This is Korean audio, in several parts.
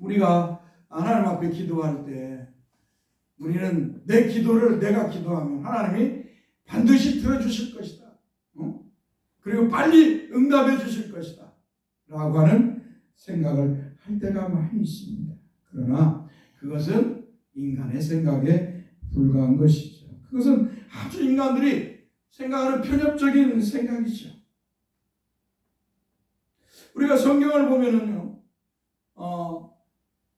우리가 하나님 앞에 기도할 때 우리는 내 기도를 내가 기도하면 하나님이 반드시 들어주실 것이다. 그리고 빨리 응답해 주실 것이다. 라고 하는 생각을 할 때가 많이 있습니다. 그러나 그것은 인간의 생각에 불과한 것이죠. 그것은 아주 인간들이 생각하는 편협적인 생각이죠. 우리가 성경을 보면은요,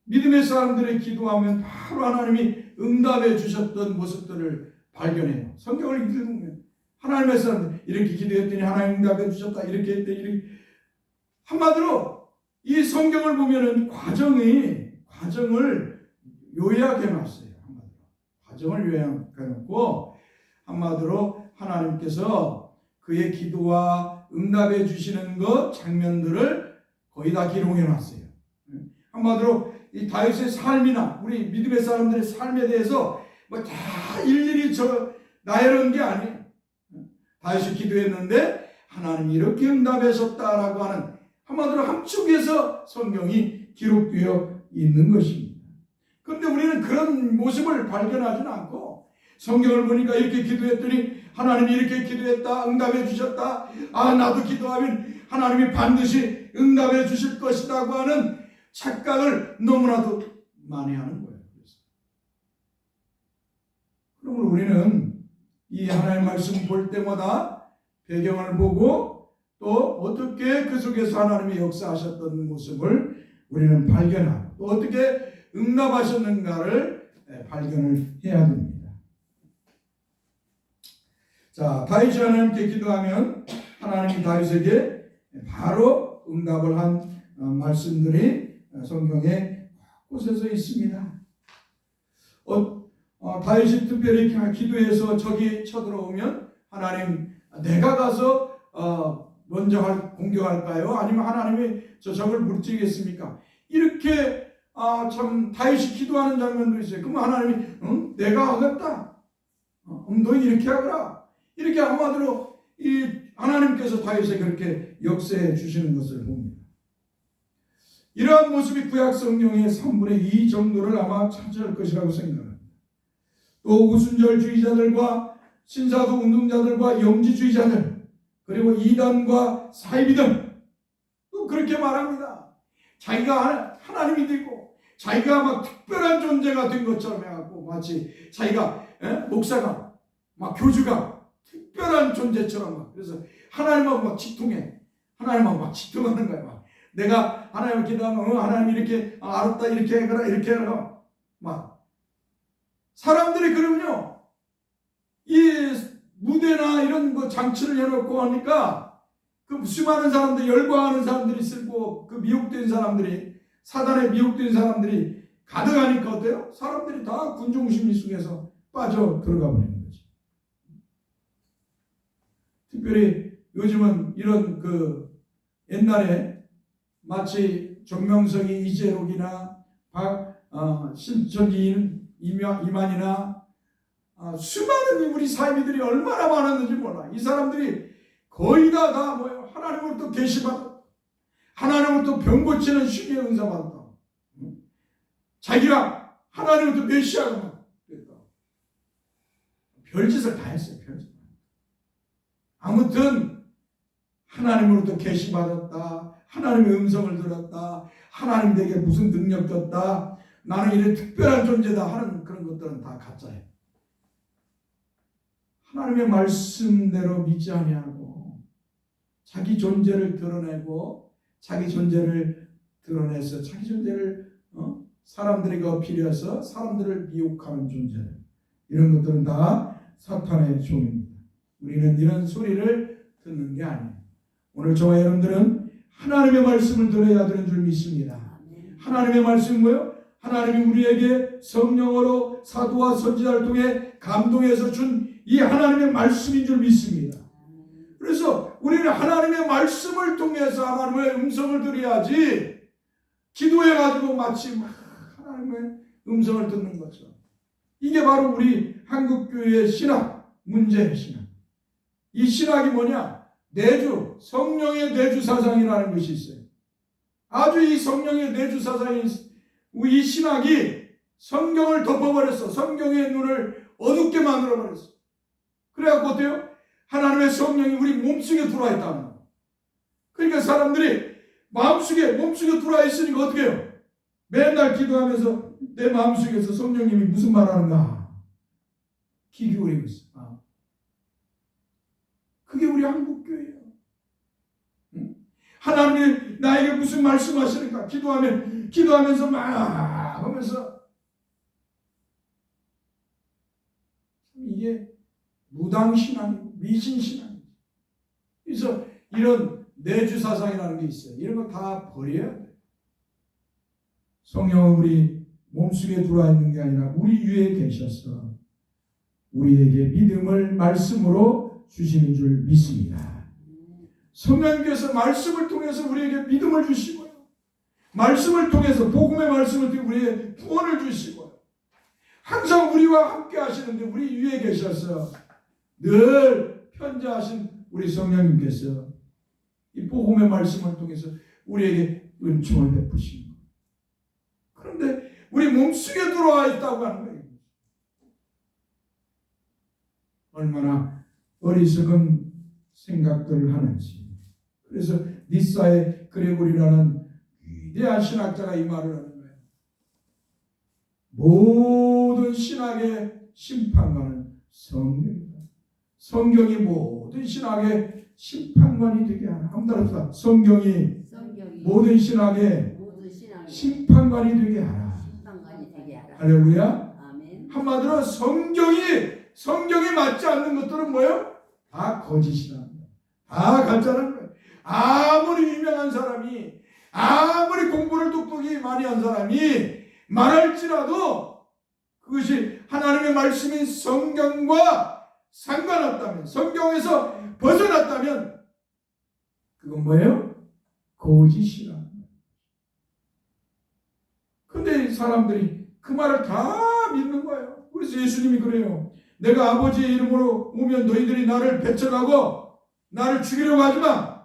믿음의 사람들의 기도하면 바로 하나님이 응답해 주셨던 모습들을 발견해요. 성경을 읽으면 하나님의 사람들 이렇게 기도했더니 하나님 응답해 주셨다. 이렇게 했더니 이렇게. 한마디로 이 성경을 보면은 과정을 요약해 놨어요. 한마디로 과정을 요약해 놓고 한마디로 하나님께서 그의 기도와 응답해 주시는 것 장면들을 거의 다 기록해 놨어요. 한마디로 이 다윗의 삶이나 우리 믿음의 사람들의 삶에 대해서 뭐 다 일일이 나열한 게 아니에요. 다윗이 기도했는데 하나님이 이렇게 응답하셨다라고 하는 한마디로 함축해서 성경이 기록되어 있는 것입니다. 그런데 우리는 그런 모습을 발견하지는 않고 성경을 보니까 이렇게 기도했더니 하나님이 이렇게 기도했다, 응답해 주셨다. 나도 기도하면 하나님이 반드시 응답해 주실 것이라고 하는 착각을 너무나도 많이 하는 거예요. 그러면 우리는 이 하나님의 말씀 볼 때마다 배경을 보고 또 어떻게 그 속에서 하나님이 역사하셨던 모습을 우리는 발견하고 또 어떻게 응답하셨는가를 발견을 해야 됩니다. 자, 다윗이 하나님께 기도하면 하나님이 다윗에게 바로 응답을 한 말씀들이 성경에 곳곳에서 있습니다. 다윗이 특별히 기도해서 적이 쳐들어오면 하나님 내가 가서 먼저 공격할까요? 아니면 하나님이 저 적을 물리치겠습니까? 이렇게 참 다윗이 기도하는 장면도 있어요. 그러면 하나님이 내가 하겠다. 너희 이렇게 하거라. 이렇게 한마디로 이 하나님께서 다윗에 그렇게 역사해 주시는 것을 봅니다. 이러한 모습이 구약 성경의 3분의 2 정도를 아마 차지할 것이라고 생각합니다. 또 우순절주의자들과 신사도 운동자들과 영지주의자들 그리고 이단과 사이비들 또 그렇게 말합니다. 자기가 하나님이 되고 자기가 막 특별한 존재가 된 것처럼 해갖고 마치 자기가 목사가 막 교주가 특별한 존재처럼 막 그래서 하나님하고 막 직통해. 하나님하고 막 직통하는 거야. 막 내가 하나님을 기도하면 하나님 이렇게 알았다 이렇게 해라 이렇게 해라 막 사람들이 그러면요 이 무대나 이런 뭐 장치를 해놓고 하니까 그 수많은 사람들 열광하는 사람들이 있고 그 미혹된 사람들이 사단에 미혹된 사람들이 가득하니까 어때요? 사람들이 다 군중심리 속에서 빠져 들어가 버리는 거지. 특별히 요즘은 이런 그 옛날에 마치 정명석이 이재록이나 신천지 이만이나 수많은 우리 사이비들이 얼마나 많았는지 몰라. 이 사람들이 거의 다 뭐예요? 하나님으로부터 계시받았다. 하나님으로부터 병 고치는 신의 은사 받았다. 자기가 하나님으로부터 메시아가 그랬다. 별짓을 다 했어요. 별짓. 아무튼 하나님으로부터 계시받았다. 하나님의 음성을 들었다. 하나님 내게 무슨 능력 줬다. 나는 이런 특별한 존재다 하는 그런 것들은 다 가짜예요. 하나님의 말씀대로 믿지 아니하고 자기 존재를 드러내고 자기 존재를 드러내서 자기 존재를 사람들에게 어필해서 사람들을 미혹하는 존재들 이런 것들은 다 사탄의 종입니다. 우리는 이런 소리를 듣는 게 아니에요. 오늘 저와 여러분들은 하나님의 말씀을 들어야 되는 줄 믿습니다. 하나님의 말씀은 뭐예요? 하나님이 우리에게 성령으로 사도와 선지자를 통해 감동해서 준 이 하나님의 말씀인 줄 믿습니다. 그래서 우리는 하나님의 말씀을 통해서 하나님의 음성을 들어야지 기도해가지고 마치 하나님의 음성을 듣는 것처럼. 이게 바로 우리 한국교회의 신학, 문제의 신학. 이 신학이 뭐냐? 내주, 성령의 내주 사상이라는 것이 있어요. 아주 이 성령의 내주 사상이 이 신학이 성경을 덮어버렸어. 성경의 눈을 어둡게 만들어버렸어. 그래갖고 어때요? 하나님의 성령이 우리 몸속에 들어와 있다는 거예요. 그러니까 사람들이 몸속에 들어와 있으니까 어떻게 해요? 맨날 기도하면서 내 마음속에서 성령님이 무슨 말 하는가 귀 기울이고 있어. 그게 우리 한국교회예요. 응? 하나님이 나에게 무슨 말씀하시는가 기도하면서 막 하면서 이게 무당신앙이고 미신신앙이에요. 그래서 이런 내주사상이라는 게 있어요. 이런 거 다 버려야 돼요. 성령은 우리 몸속에 들어와 있는 게 아니라 우리 위에 계셔서 우리에게 믿음을 말씀으로 주시는 줄 믿습니다. 성령님께서 말씀을 통해서 우리에게 믿음을 주시고요. 말씀을 통해서 복음의 말씀을 통해 우리에게 구원을 주시고요. 항상 우리와 함께 하시는데 우리 위에 계셔서 늘 편재하신 우리 성령님께서 이 복음의 말씀을 통해서 우리에게 은총을 베푸십니다. 그런데 우리 몸속에 들어와 있다고 하는 거예요. 얼마나 어리석은 생각들을 하는지. 그래서 니사의 그레고리라는 위대한 신학자가 이 말을 하는 거예요. 모든 신학의 심판관은 성경이다. 성경이 모든 신학의 심판관이 되게 하라. 한번 따라합시다. 성경이 모든 신학의 심판관이 되게 하라. 할렐루야. 아멘. 한마디로 성경이 맞지 않는 것들은 뭐예요? 다 거짓이다. 다 가짜라는 거예요. 아무리 유명한 사람이 아무리 공부를 똑똑히 많이 한 사람이 말할지라도 그것이 하나님의 말씀인 성경과 상관없다면, 성경에서 벗어났다면 그건 뭐예요? 거짓이라. 근데 사람들이 그 말을 다 믿는 거예요. 그래서 예수님이 그래요. 내가 아버지의 이름으로 오면 너희들이 나를 배척하고 나를 죽이려고 하지만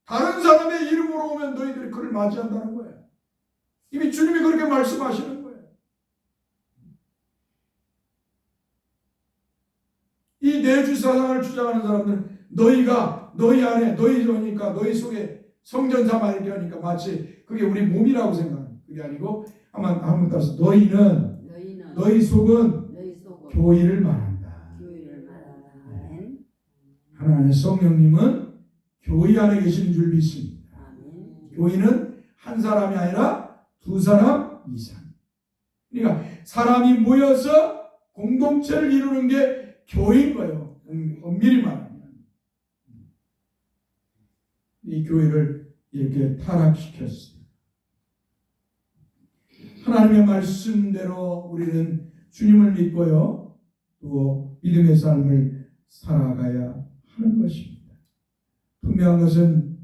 다른 사람의 이름으로 오면 너희들이 그를 맞이한다는 거예요. 이미 주님이 그렇게 말씀하시는 거예요. 이 내주사상을 주장하는 사람들은 너희 안에 너희니까 너희 속에 성전삼아 이렇게 하니까 마치 그게 우리 몸이라고 생각하는 그게 아니고 한번 따라서 너희는 너희 속은 교회를 말한다. 하나님의 성령님은 교회 안에 계시는 줄 믿습니다. 교회는 한 사람이 아니라 두 사람 이상. 그러니까 사람이 모여서 공동체를 이루는 게 교회인 거예요. 엄밀히 말하면. 이 교회를 이렇게 타락시켰어요. 하나님의 말씀대로 우리는 주님을 믿고요. 또 믿음의 삶을 살아가야 하는 것입니다. 분명한 것은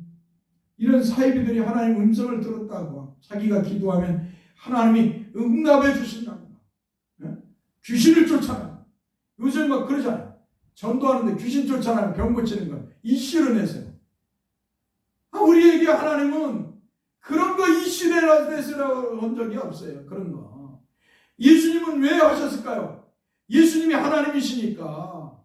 이런 사이비들이 하나님의 음성을 들었다고 자기가 기도하면 하나님이 응답해 주신다고 귀신을 쫓아내요. 요즘 막 그러잖아요. 전도하는데 귀신 쫓아내면 병 고치는 거 이슈로 내세요. 우리에게 하나님은 그런 거 이슈내라 내세라고 한 적이 없어요. 그런 거. 예수님은 왜 하셨을까요? 예수님이 하나님이시니까.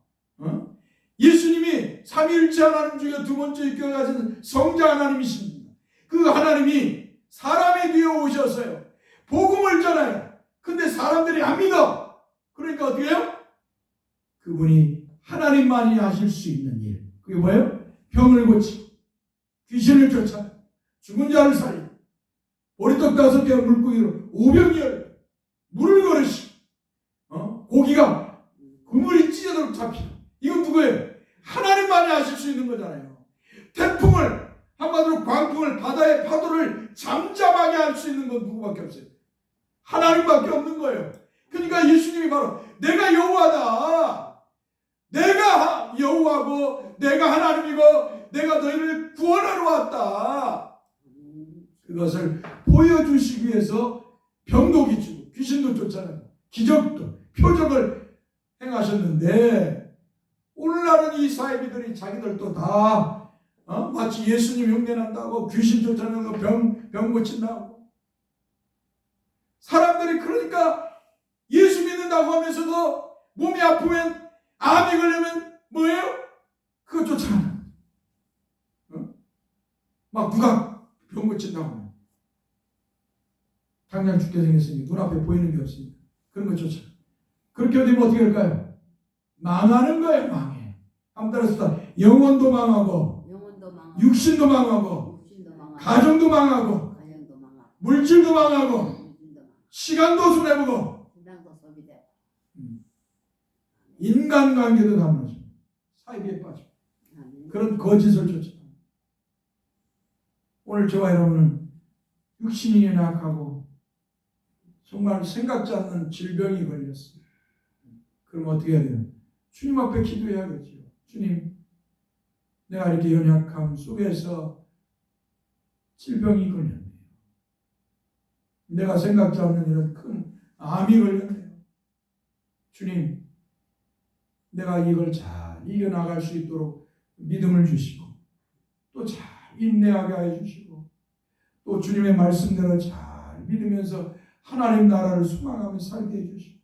예수님이 삼위일체 하나님 중에 두 번째 육격을 가진 성자 하나님이십니다. 그 하나님이 사람의 뒤에 오셨어요. 복음을 전해요. 근데 사람들이 안 믿어. 그러니까 어떻게 해요? 그분이 하나님만이 하실 수 있는 일. 그게 뭐예요? 병을 고치고 귀신을 쫓아내고 죽은 자를 살리고 보리떡 5개와 물고기로 오병이어를 물을 걸으시고 고기가 그물이 찢어도록 잡히고 이건 누구예요? 하나님만이 하실 수 있는 거잖아요. 태풍을 한마디로 광풍을 바다의 파도를 잠잠하게 할 수 있는 건 누구밖에 없어요? 하나님밖에 없는 거예요. 그러니까 예수님이 바로 내가 여호와다. 내가 여호와고 내가 하나님이고 내가 너희를 구원하러 왔다. 그것을 보여주시기 위해서 병도 기치고 귀신도 쫓아내고 기적도 표적을 행하셨는데 오늘날은 이 사이비들이 자기들도 다 마치 예수님 흉내난다고 귀신 쫓아내는 거 병 고친다고 사람들이 그러니까 예수 믿는다고 하면서도 몸이 아프면 암이 걸리면 뭐예요? 그거 쫓아가는 막 누가 병 고친다고 하면 당장 죽게 생겼으니 눈앞에 보이는 게 없으니까 그런 거 쫓아가. 그렇게 되면 어떻게 할까요? 망하는 거예요. 망해. 한번 따라서 영혼도 망하고 육신도 망하고 가정도 망하고 물질도 망하고 시간도 손해보고 인간관계도 나누어져 사이비에 빠져 그런 거짓을 쫓아. 오늘 저와 여러분은 육신이 연약하고 정말 생각지 않는 질병이 걸렸어요. 그럼 어떻게 해야 돼요? 주님 앞에 기도해야겠죠. 주님, 내가 이렇게 연약함 속에서 질병이 걸렸네요. 내가 생각지 않는 이런 큰 암이 걸렸네요. 주님, 내가 이걸 잘 이겨나갈 수 있도록 믿음을 주시고 또 잘 인내하게 하여 주시고 또 주님의 말씀대로 잘 믿으면서 하나님 나라를 소망하며 살게 해주시고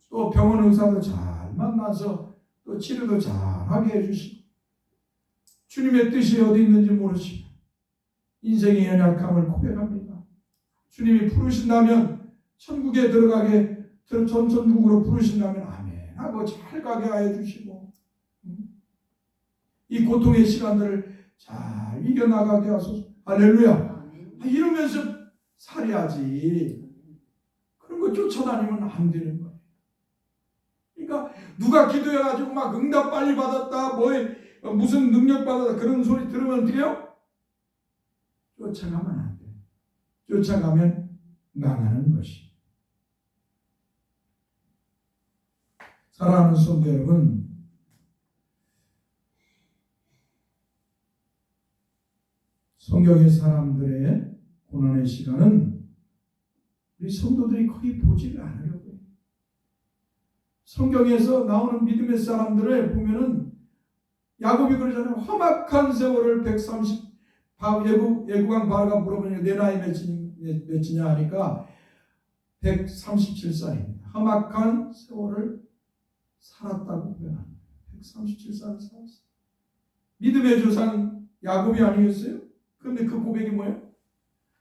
또 병원 의사도 잘 만나서 또 치료도 잘 하게 해주시고 주님의 뜻이 어디 있는지 모르시고 인생의 연약함을 고백합니다. 주님이 부르신다면 천국에 들어가게 천국으로 부르신다면 아멘 하고 잘 가게 하여 주시고 이 고통의 시간들을 잘 이겨나가게 하소서. 할렐루야. 이러면서 살아야지. 그런 거 쫓아다니면 안 되는 거예요. 그러니까 누가 기도해가지고 막 응답 빨리 받았다, 무슨 능력 받았다 그런 소리 들으면 어떻게 해요? 쫓아가면 안 돼. 쫓아가면 망하는 것이. 사랑하는 성도 여러분, 성경의 사람들의 고난의 시간은 우리 성도들이 거의 보지를 않으려고 해요. 성경에서 나오는 믿음의 사람들을 보면은 야곱이 그러잖아요. 험악한 세월을 130 예구강 바로가 물어보니까 내 나이 몇이냐 하니까 137살입니다. 험악한 세월을 살았다고 고백합니다. 137살을 살았어요. 믿음의 조상 야곱이 아니겠어요? 그런데 그 고백이 뭐예요?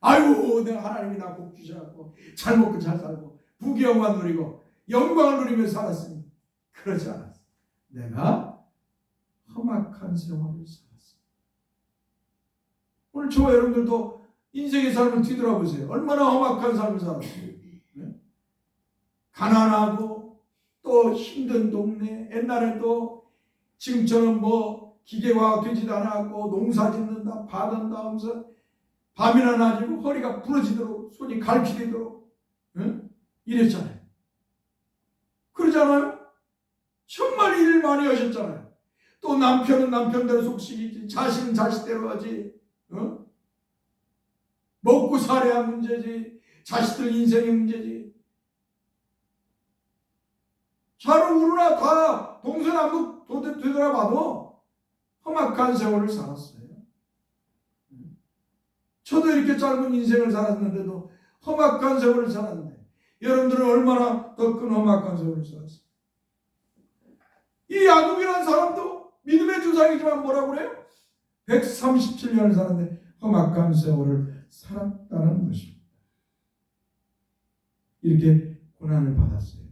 아유, 내가 하나님이 나 복 주셔갖고 잘 먹고 잘 살고 부귀영화 누리고 영광을 누리며 살았으니 그러지 않았어. 내가 험악한 세월을 살았어. 오늘 저와 여러분들도 인생의 삶을 뒤돌아보세요. 얼마나 험악한 삶을 살았어요. 네? 가난하고 또 힘든 동네. 옛날에도 지금처럼 기계화 되지도 않았고 농사 짓는다 받은다 하면서 밤이나 낮이고 허리가 부러지도록 손이 갈퀴되도록 이랬잖아요. 그러잖아요. 정말 일 많이 하셨잖아요. 또 남편은 남편대로 속식이지, 자식은 자식대로 하지. 먹고 살아야 문제지, 자식들 인생이 문제지. 자로 우르나 다 동서남북 되돌아봐도 험악한 세월을 살았어요. 저도 이렇게 짧은 인생을 살았는데도 험악한 세월을 살았는데 여러분들은 얼마나 더 큰 험악한 세월을 살았어요. 이 야곱이라는 사람도 믿음의 조상이지만 뭐라고 그래요? 137년을 살았는데 험악한 세월을 살았다는 것입니다. 이렇게 고난을 받았어요.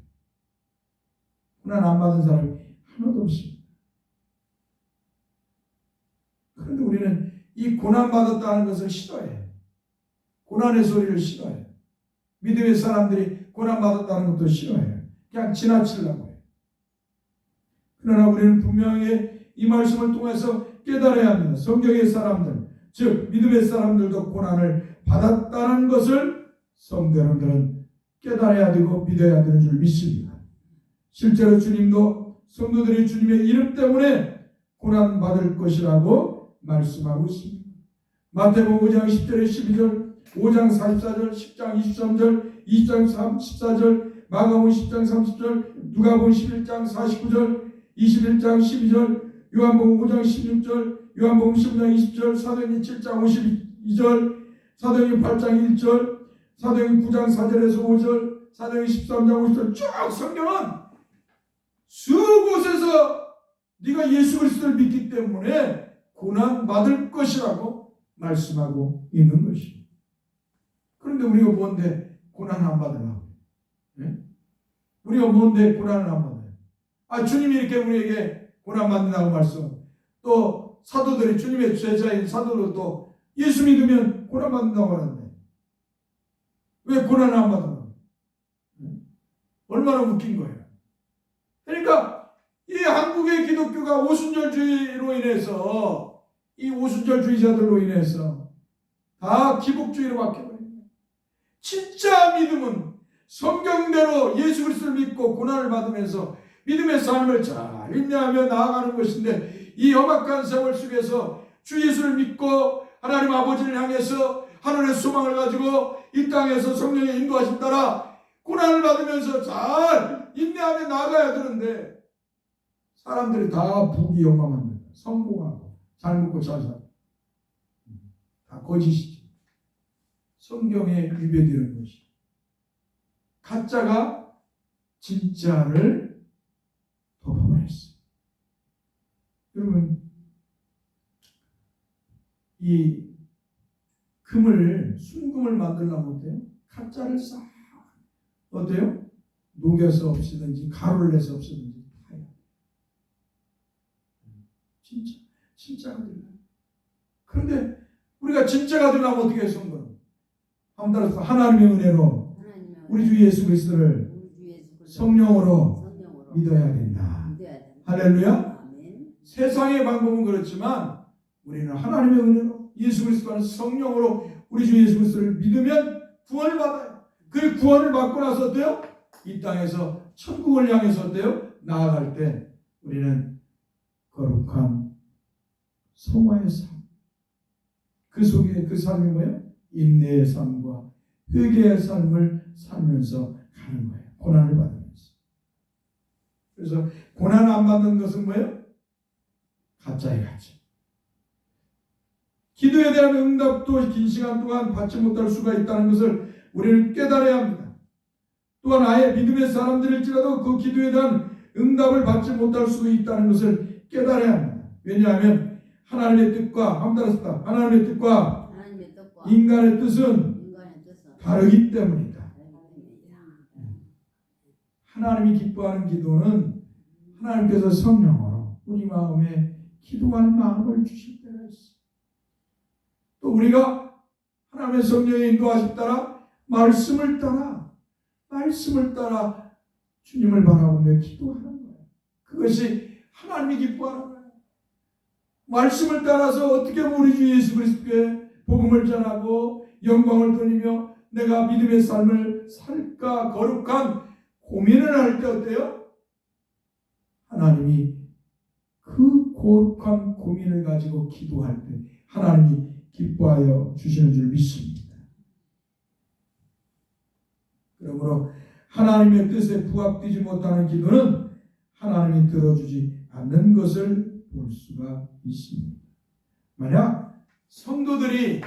고난 안 받은 사람이 하나도 없습니다. 그런데 우리는 이 고난받았다는 것을 싫어해요. 고난의 소리를 싫어해요. 믿음의 사람들이 고난받았다는 것도 싫어해요. 그냥 지나치려고 해요. 그러나 우리는 분명히 이 말씀을 통해서 깨달아야 합니다. 성경의 사람들, 즉 믿음의 사람들도 고난을 받았다는 것을 성도 여러분들은 깨달아야 되고 믿어야 되는 줄 믿습니다. 실제로 주님도 성도들이 주님의 이름 때문에 고난받을 것이라고 말씀하고 있습니다. 마태복음 5장 10절에 12절, 5장 44절, 10장 23절, 20장 14절, 마가복음 10장 30절, 누가복음 11장 49절, 21장 12절, 요한복음 5장 16절, 요한복음 15장 20절, 사도행전 7장 52절, 사도행전 8장 1절, 사도행 9장 4절에서 5절, 사도행 13장 50절 쭉 성경은 수곳에서 네가 예수 그리스도를 믿기 때문에 고난 받을 것이라고 말씀하고 있는 것입니다. 그런데 우리가 뭔데 고난 안 받으려고? 네? 우리가 뭔데 고난을 안 받아요? 주님이 이렇게 우리에게 고난 받는다고 말씀. 또 사도들이 주님의 제자인 사도들도 예수 믿으면 고난 받는다고 하는데 왜 고난을 안 받으려고? 얼마나 웃긴 거예요. 그러니까 이 한국의 기독교가 오순절주의로 인해서 이 오순절주의자들로 인해서 다 기복주의로 바뀌어버립니다. 진짜 믿음은 성경대로 예수 그리스도를 믿고 고난을 받으면서 믿음의 삶을 잘 인내하며 나아가는 것인데 이 험악한 세월 속에서 주 예수를 믿고 하나님 아버지를 향해서 하늘의 소망을 가지고 이 땅에서 성령의 인도하심 따라 고난을 받으면서 잘 인내하며 나아가야 되는데 사람들이 다 부귀영화만 합니다. 성공하고 잘 먹고 잘 살고 다 거짓이죠. 성경에 위배되는 것이 가짜가 진짜를 덮어버렸어요. 여러분 이 금을 순금을 만들려면 어때요? 가짜를 싹 어때요? 녹여서 없애든지 가루를 내서 없애든지 타야 진짜가 되려면. 그런데 우리가 진짜가 되려면 어떻게 해서 한번 따라서 하나님의 은혜로 우리 주 예수 그리스도를 성령으로 믿어야 된다. 할렐루야. 세상의 방법은 그렇지만 우리는 하나님의 은혜로 예수 그리스도는 성령으로 우리 주 예수 그리스도를 믿으면 구원을 받아요. 그 구원을 받고 나서 어때요? 이 땅에서 천국을 향해서 어때요? 나아갈 때 우리는 거룩한 성화의 삶, 그 속에 그 삶이 뭐예요? 인내의 삶과 회개의 삶을 살면서 가는 거예요. 고난을 받으면서. 그래서 고난 안 받는 것은 뭐예요? 가짜의 가짜. 기도에 대한 응답도 긴 시간 동안 받지 못할 수가 있다는 것을 우리는 깨달아야 합니다. 또한 아예 믿음의 사람들일지라도 그 기도에 대한 응답을 받지 못할 수도 있다는 것을 깨달아야 합니다. 왜냐하면 하나님의 뜻과 하나님의 뜻과 인간의 뜻은 다르기 때문이다. 하나님이 기뻐하는 기도는 하나님께서 성령으로 우리 마음에 기도하는 마음을 주실 때가 있어요. 또 우리가 하나님의 성령의 인도하심 따라 말씀을 따라 주님을 바라보며 기도하는 거예요. 그것이 하나님이 기뻐하는 거예요. 말씀을 따라서 어떻게 우리 주 예수 그리스도의 복음을 전하고 영광을 돌리며 내가 믿음의 삶을 살까 거룩한 고민을 할 때 어때요? 하나님이 그 거룩한 고민을 가지고 기도할 때 하나님이 기뻐하여 주시는 줄 믿습니다. 그러므로 하나님의 뜻에 부합되지 못하는 기도는 하나님이 들어주지 않는 것을 볼 수가 있습니다. 만약 성도들이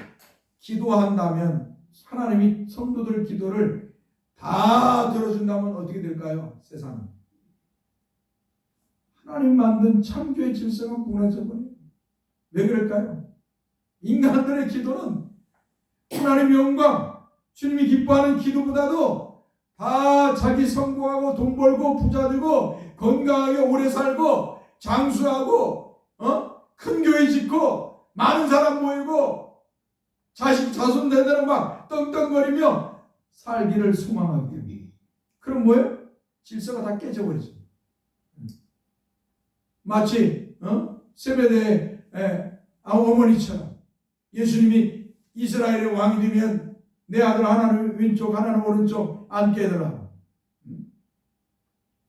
기도한다면 하나님이 성도들 기도를 다 들어준다면 어떻게 될까요? 세상은 하나님 만든 창조의 질서가 무너져 버려요. 왜 그럴까요? 인간들의 기도는 하나님의 영광, 주님이 기뻐하는 기도보다도 다 자기 성공하고 돈 벌고 부자 되고 건강하게 오래 살고 장수하고 큰 교회 짓고 많은 사람 모이고 자손 대대로 막 떵떵거리며 살기를 소망하기 때문에. 그럼 뭐예요? 질서가 다 깨져버리죠. 마치 세베대의 어머니처럼 예수님이 이스라엘의 왕이 되면 내 아들 하나는 왼쪽 하나는 오른쪽 앉게 해달라고.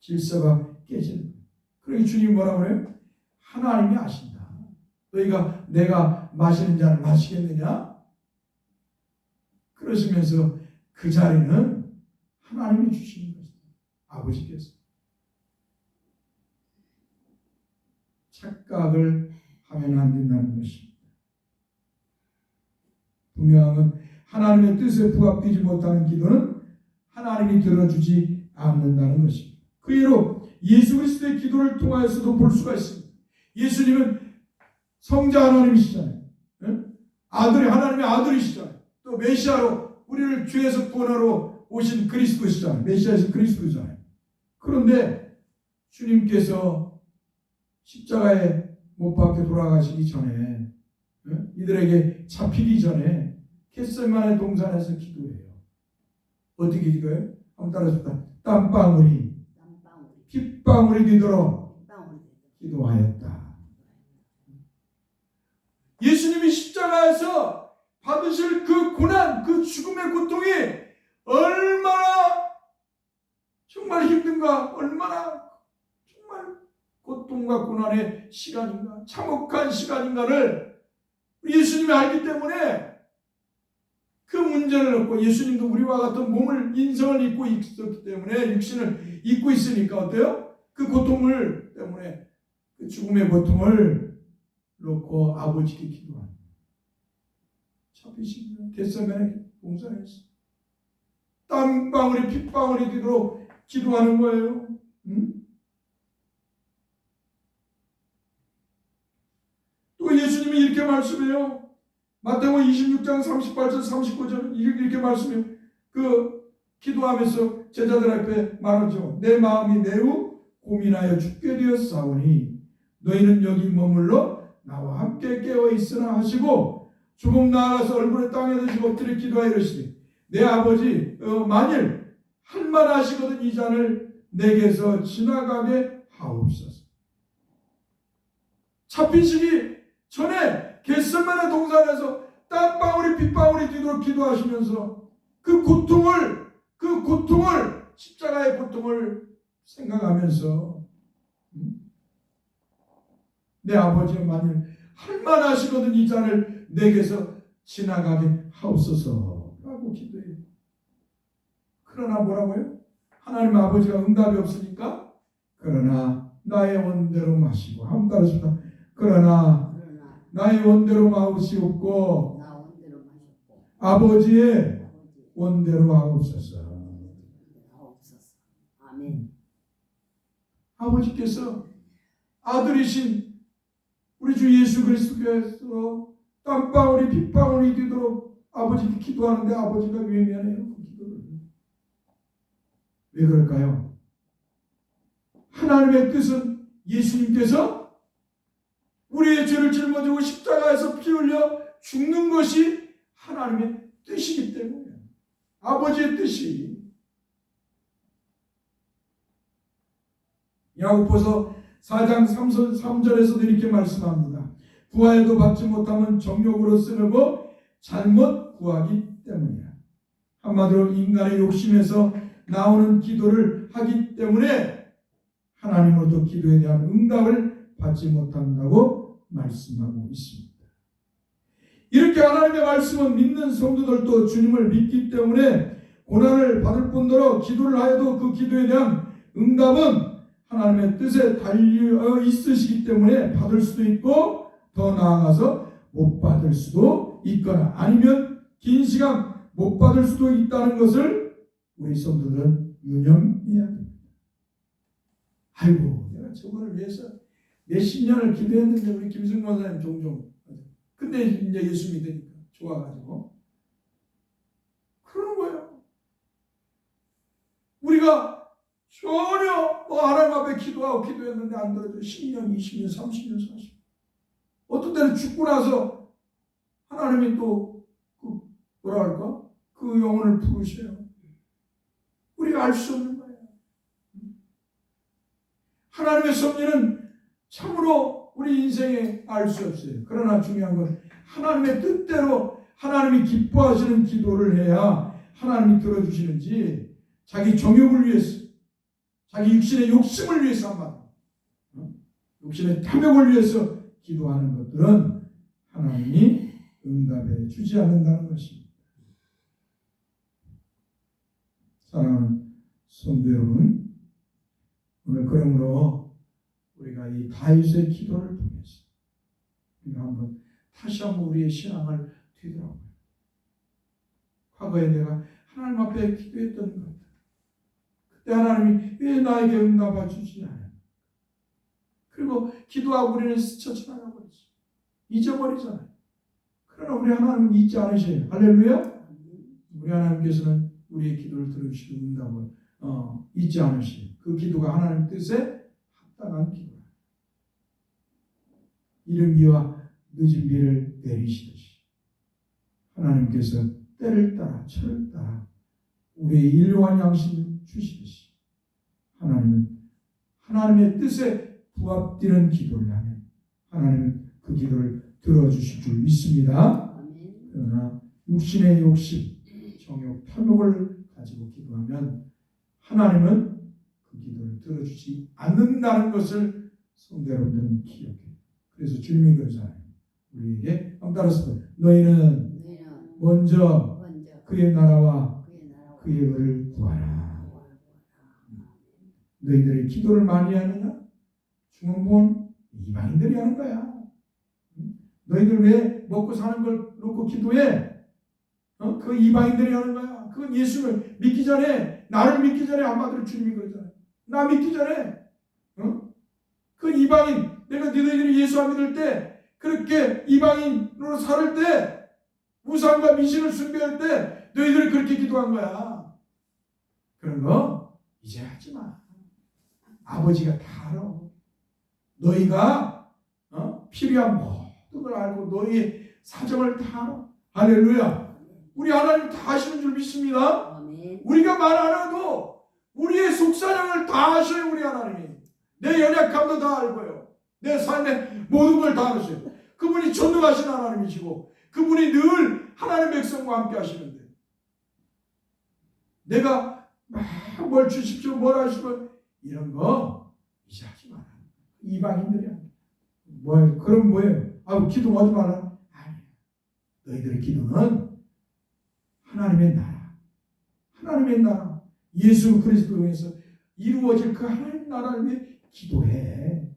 질서가 깨지는 거예요. 그러니 주님이 뭐라고 그래요? 하나님이 아신다. 너희가 내가 마시는 잔을 마시겠느냐? 그러시면서 그 자리는 하나님이 주시는 것입니다. 아버지께서. 착각을 하면 안 된다는 것입니다. 분명한 건 하나님의 뜻에 부합되지 못하는 기도는 하나님이 들어주지 않는다는 것입니다. 그 예로 예수 그리스도의 기도를 통하여서도 볼 수가 있습니다. 예수님은 성자 하나님이시잖아요. 하나님의 아들이시잖아요. 또 메시아로 우리를 죄에서 구원하러 오신 그리스도시잖아요. 메시아에서 그리스도잖아요. 그런데 주님께서 십자가에 못 박혀 돌아가시기 전에, 이들에게 잡히기 전에 겟세마네 동산에서 기도해요. 어떻게 기도해요? 한번 따라해봅시다. 땀방울이 핏방울이 되도록 기도하였다. 예수님이 십자가에서 받으실 그 고난, 그 죽음의 고통이 얼마나 정말 힘든가, 얼마나 정말 고통과 고난의 시간인가, 참혹한 시간인가를 예수님이 알기 때문에 그 문제를 얻고, 예수님도 우리와 같은 몸을, 인성을 입고 있었기 때문에, 육신을 입고 있으니까 어때요? 그 고통을 때문에, 그 죽음의 고통을 놓고 아버지께 기도합니다. 잡히시면 겟세마네 동산에서 땀방울이 핏방울이 되도록 기도하는 거예요. 또 예수님이 이렇게 말씀해요. 마태복음 26장 38절 39절 이렇게 말씀해요. 그 기도하면서 제자들 앞에 말하죠. 내 마음이 매우 고민하여 죽게 되었사오니 너희는 여기 머물러 나와 함께 깨어 있으라 하시고, 조금 나아가서 얼굴에 땅에 대시고 엎드려 기도하여 이르시되, 내 아버지 만일 할만하시거든 이 잔을 내게서 지나가게 하옵소서. 잡히시기 전에 겟세마네 동산에서 땀방울이 핏방울이 되도록 기도하시면서 그 고통을 십자가의 고통을 생각하면서, 내 아버지가 만일 할만하시거든 이 잔을 내게서 지나가게 하옵소서 라고 기도해요. 그러나 뭐라고요? 하나님 아버지가 응답이 없으니까, 그러나 나의 원대로 마시고, 한번 따라합시다. 그러나 나의 원대로 마시옵고 아버지의 원대로 하옵소서. 아멘. 아버지께서 아들이신 우리 주 예수 그리스도께서 땀방울이 핏방울이 되도록 아버지께 기도하는데 아버지가 외면해요. 그 기도를. 왜 그럴까요? 하나님의 뜻은 예수님께서 우리의 죄를 짊어지고 십자가에서 피 흘려 죽는 것이 하나님의 뜻이기 때문에, 아버지의 뜻이. 야고보서 4장 3절에서도 이렇게 말씀합니다. 구하여도 받지 못하면 정욕으로 쓰려고 잘못 구하기 때문이야. 한마디로 인간의 욕심에서 나오는 기도를 하기 때문에 하나님으로부터 기도에 대한 응답을 받지 못한다고 말씀하고 있습니다. 이렇게 하나님의 말씀은 믿는 성도들도 주님을 믿기 때문에 고난을 받을 뿐더러 기도를 하여도 그 기도에 대한 응답은 하나님의 뜻에 달려 있으시기 때문에 받을 수도 있고, 더 나아가서 못 받을 수도 있거나 아니면 긴 시간 못 받을 수도 있다는 것을 우리 성도들은 유념해야 됩니다. 아이고, 내가 저거를 위해서 몇십 년을 기도했는데, 우리 김승 권사님 종종, 근데 이제 예수 믿으니까 좋아가지고 그러는 거예요. 우리가 전혀 하나님 앞에 기도했는데 안 들어줘. 10년, 20년, 30년, 40년. 어떤 때는 죽고 나서 하나님이 또 뭐라 할까? 그 영혼을 부르셔요. 우리가 알 수 없는 거예요. 하나님의 섭리는 참으로 우리 인생에 알 수 없어요. 그러나 중요한 건 하나님의 뜻대로 하나님이 기뻐하시는 기도를 해야 하나님이 들어주시는지, 자기 정욕을 위해서, 자기 육신의 욕심을 위해서 한마디, 욕신의 탐욕을 위해서 기도하는 것들은 하나님이 응답해 주지 않는다는 것입니다. 사랑하는 성도 여러분, 오늘 그러므로 우리가 이 다윗의 기도를 통해서 우리가 다시 한번 우리의 신앙을 되돌아보고, 과거에 내가 하나님 앞에 기도했던 것. 그때 하나님이 왜 나에게 응답해 주지 않아요? 그리고 기도하고 우리는 스쳐 지나가 버리죠. 잊어버리잖아요. 그러나 우리 하나님은 잊지 않으셔요. 할렐루야. 우리 하나님께서는 우리의 기도를 들어주시고 응답을 잊지 않으셔요. 그 기도가 하나님 뜻에 합당한 기도라. 이른 비와 늦은 비를 내리시듯이 하나님께서 때를 따라 철을 따라 우리의 일용할 양식을 주시듯이 하나님은 하나님의 뜻에 부합되는 기도를 하면 하나님은 그 기도를 들어주실 줄 믿습니다. 그러나 육신의 욕심, 정욕, 탐욕을 가지고 기도하면 하나님은 그 기도를 들어주지 않는다는 것을 성도 여러분들은 기억해요. 그래서 주님이 그러잖아요. 우리에게 따라서 너희는 먼저 그의 나라와 그의 의를 구하라. 너희들이 기도를 많이 하느냐? 중원본 이방인들이 하는 거야. 너희들 왜 먹고 사는 걸 놓고 기도해? 그 이방인들이 하는 거야. 그건 예수를 믿기 전에, 나를 믿기 전에 한마디로 주님이 그러잖아요. 나 믿기 전에, 그 이방인, 내가 너희들이 예수 안 믿을 때, 그렇게 이방인으로 살을 때, 우상과 미신을 숭배할 때, 너희들이 그렇게 기도한 거야. 그런 거 이제 하지 마. 아버지가 다 알아. 너희가 필요한 모든 걸 알고 너희의 사정을 다 알아. 할렐루야. 우리 하나님 다 아시는 줄 믿습니다. 아멘. 우리가 말 안 해도 우리의 속사정을 다 아셔요. 우리 하나님이. 내 연약함도 다 알고요. 내 삶의 모든 걸 다 아셔요. 그분이 전능하신 하나님이시고 그분이 늘 하나님의 백성과 함께 하시는데 내가 막 뭘 주십시오 뭘 하시고 이런 거 이제 하지 마라. 이방인들이야. 뭐예요? 그럼 뭐예요? 기도하지 마라. 아니, 너희들의 기도는 하나님의 나라, 하나님의 나라, 예수 그리스도로 해서 이루어질 그 하나님 나라를 위해 기도해.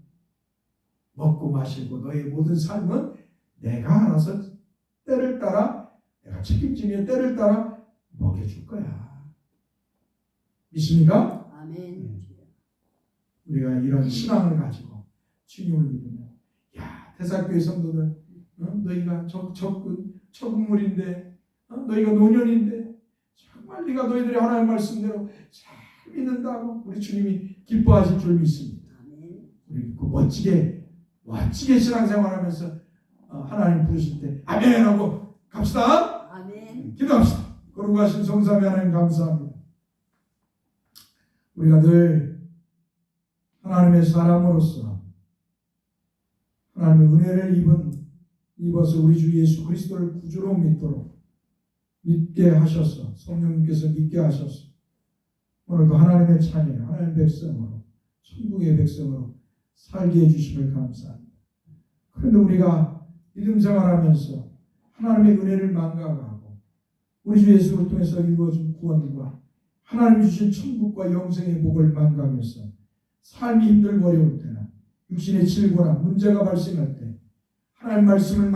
먹고 마시고 너의 모든 삶은 내가 알아서 때를 따라 내가 책임지며 때를 따라 먹여줄 거야. 믿습니까? 아멘. 우리가 이런 신앙을 가지고 주님을 믿으면 대사교회 성도들 너희가 적군물인데 너희가 노년인데 정말 네가 너희들이 하나님의 말씀대로 잘 믿는다고 우리 주님이 기뻐하실 줄 믿습니다. 우리 그 멋지게 신앙생활하면서 하나님 부르실 때 아멘 하고 갑시다. 아멘. 기도합시다. 거룩하신 성삼위 하나님 감사합니다. 우리가 늘 하나님의 사람으로서 하나님의 은혜를 입어서 우리 주 예수 그리스도를 구주로 믿도록 믿게 하셔서 성령님께서 믿게 하셔서 오늘도 하나님의 자녀, 하나님의 백성으로 천국의 백성으로 살게 해주심을 감사합니다. 그런데 우리가 믿음 생활하면서 하나님의 은혜를 망각하고 우리 주 예수를 통해서 이루어진 구원과 하나님이 주신 천국과 영생의 복을 망각해서 삶이 힘들고 어려울 때나 육신의 질고나 문제가 발생할 때 하나님 말씀을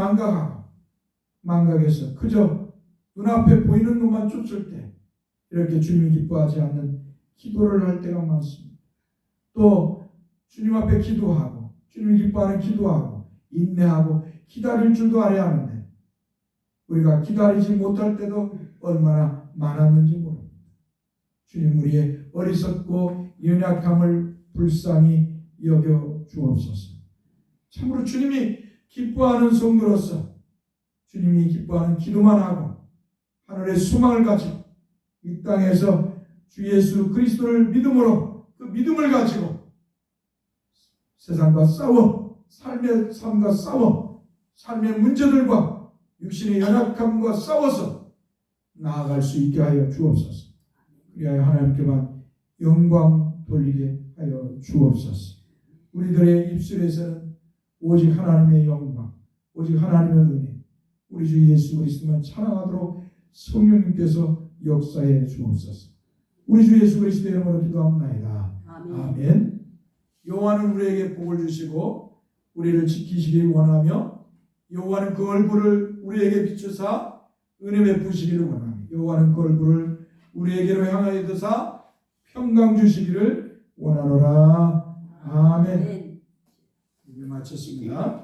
망각해서 그저 눈앞에 보이는 것만 쫓을 때 이렇게 주님이 기뻐하지 않는 기도를 할 때가 많습니다. 또 주님 앞에 기도하고 주님이 기뻐하는 기도하고 인내하고 기다릴 줄도 알아야 하는데 우리가 기다리지 못할 때도 얼마나 많았는지 모릅니다. 주님 우리의 어리석고 연약함을 불쌍히 여겨 주옵소서. 참으로 주님이 기뻐하는 성도로서 주님이 기뻐하는 기도만 하고 하늘의 소망을 가지고 이 땅에서 주 예수 그리스도를 믿음으로 그 믿음을 가지고 세상과 싸워 삶의 삶과 싸워 삶의 문제들과 육신의 연약함과 싸워서 나아갈 수 있게 하여 주옵소서. 그리하여 하나님께만 영광 돌리게 하여 주옵소서. 우리들의 입술에서는 오직 하나님의 영광, 오직 하나님의 은혜, 우리 주 예수 그리스도만 찬양하도록 성령님께서 역사해 주옵소서. 우리 주 예수 그리스도의 이름으로 기도합나이다. 아멘. 여호와는 우리에게 복을 주시고 우리를 지키시길 원하며 여호와는 그 얼굴을 우리에게 비추사 은혜 베푸시기를 원합니다. 여호와는 그걸 불을 우리에게로 향하여 드사 평강 주시기를 원하노라. 아멘. 이제 마쳤습니다.